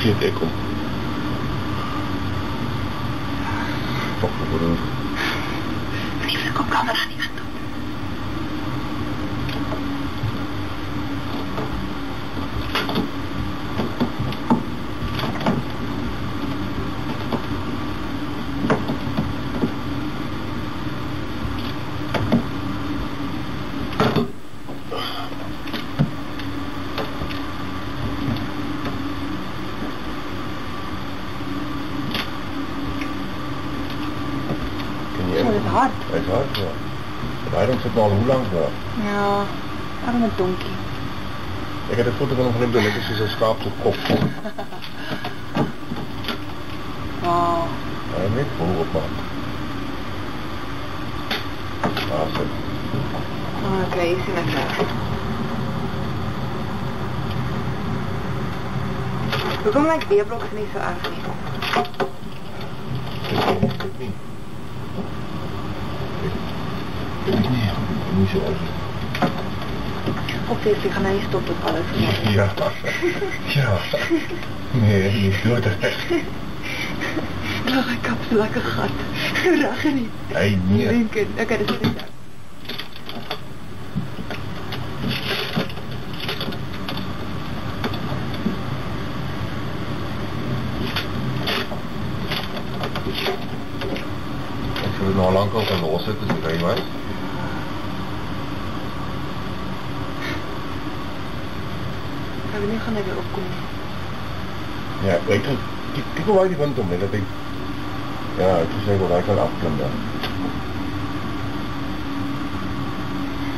Vergeet ek om. Toch, we doen het. Die verkoopkamer aan die kant op. Hard. Hij is hard, ja. Daarom zit al hoe lang daar? Ja, arme donkie. Ik heb de foto van hem net als een schaap op kop. Oh. Hij weet hoe op man. Daar zit. Oké, je ziet het wel. Hoekom lijkt B-bloks niet zo erg niet? Nee, niet zo erg. Op deze gaan hij stoppen met alles. Ja, ja. Nee, niet dood. Ach, ik heb zo lekker gehad. Raag niet. Hey, nee. Lincoln, oké, dat is het. Ik wil het nog lang al gaan loszetten, dus weet je wat? Gaan we nu gaan even opkomen? Ja, weet je, kijk hoe hij die wind om, dat ik... Ja, het is wel, hij kan afklimmen.